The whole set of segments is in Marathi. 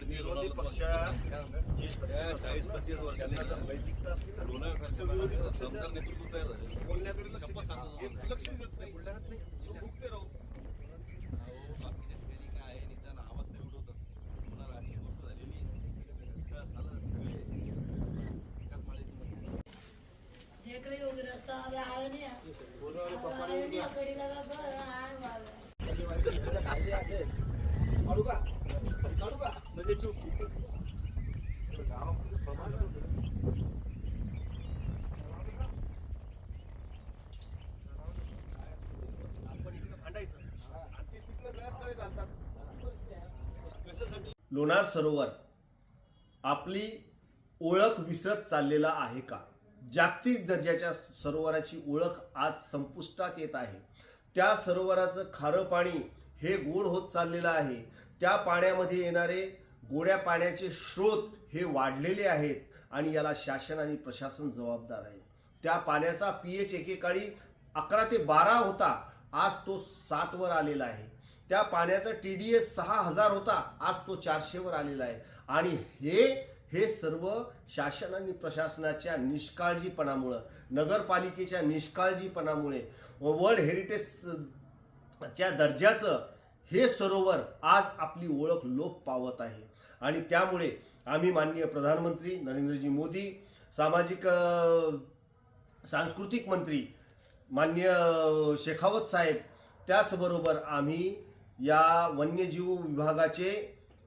विरोधी पक्षात जे 40-45 वर्षांना विरोधी पक्षाच्या बोलण्याकडे लक्ष देत नाही. मुक्त राहू शेतकरी काय आहे निदान आवाज ते उठवतात. तुम्हाला अशी गोष्ट झालेली सगळे एकाच माळीत इकडे येऊन रस्ता आहे नाही काढू का म्हणजे चूक गावामध्ये प्रमाण आपण इकडे भांडायचं आणि ते तिकडे गळ्यात गळे घालतात. कशासाठी? लोणार सरोवर आपली ओळख विसरत चाललेला आहे का? जागतिक दर्जाच्या सरोवराची ओळख आज संपुष्टात येत आहे. त्या सरोवराचं खारं पाणी हे गोड होत चाललेलं आहे. त्या पाण्यामध्ये येणारे गोड्या पाण्याचे स्रोत हे वाढलेले आहेत आणि याला शासन आणि प्रशासन जबाबदार आहे. त्या पाण्याचा pH एकेकाळी 11 ते 12 होता, आज तो 7 वर आलेला आहे. त्या पाण्याचा TDS 6000 होता, आज तो 400 वर आलेला आहे. आणि हे सर्व शासन आणि प्रशासनाच्या निष्काळजीपणामुळे, नगरपालिकेच्या निष्काळजीपणामुळे, वर्ल्ड हेरिटेजच्या दर्जाचं हे सरोवर आज आपली ओळख लोप पावत आहे. आणि त्यामुळे आम्ही माननीय प्रधानमंत्री नरेंद्रजी मोदी, सामाजिक सांस्कृतिक मंत्री माननीय शेखावत साहेब, त्याचबरोबर आम्ही या वन्यजीव विभागाचे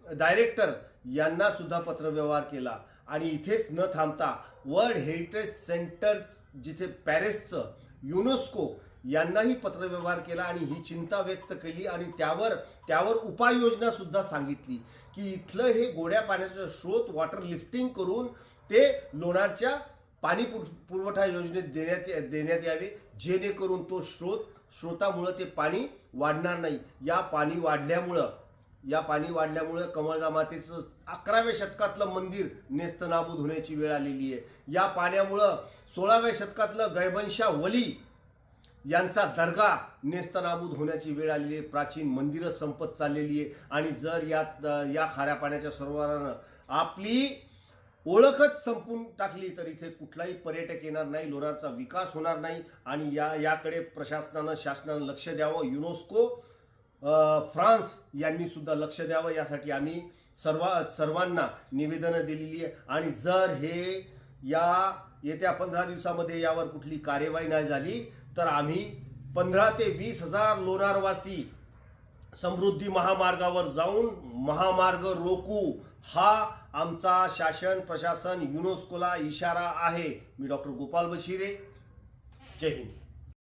डायरेक्टर यांना सुद्धा पत्रव्यवहार केला आणि इथेच न थांबता वर्ल्ड हेरिटेज सेंटर जिथे पॅरिसचं, युनेस्को यांनाही पत्रव्यवहार केला आणि ही चिंता व्यक्त केली आणि त्यावर उपाययोजना सुद्धा सांगितली की इथलं हे गोड्या पाण्याचं स्रोत वॉटर लिफ्टिंग करून ते लोणारच्या पाणी पुरवठा योजनेत देण्यात यावे, जेणेकरून तो स्रोतामुळं ते पाणी वाढणार नाही. या पाणी वाढल्यामुळं कमळजा मातेचं 11व्या शतकातलं मंदिर नेस्तनाबूद होण्याची वेळ आलेली आहे. या पाण्यामुळं 16व्या शतकातलं गैबंशा वली यांचा दर्गा नेस्तनाबूद होण्याची वेळ आलेली आहे. प्राचीन मंदिरं संपत चाललेली आहे. आणि जर या खाऱ्या पाण्याच्या सरोवरानं आपली ओळखच संपून टाकली तर इथे कुठलाही पर्यटक येणार नाही, लोणारचा विकास होणार नाही. आणि याकडे प्रशासनानं, शासनानं लक्ष द्यावं. युनेस्को, फ्रान्स यांनी सुद्धा लक्ष द्यावं. यासाठी आम्ही सर्वांना निवेदनं दिलेली आहे. आणि जर येत्या 15 दिवसामध्ये यावर कुठली कार्यवाही नाही झाली तर आम्ही 15 ते 20 हजार लोणारवासी समृद्धी महामार्गावर जाऊन महामार्ग रोखू, हा आमचा शासन, प्रशासन, युनेस्कोला इशारा आहे. मी डॉक्टर गोपाल बशिरे. जय हिंद.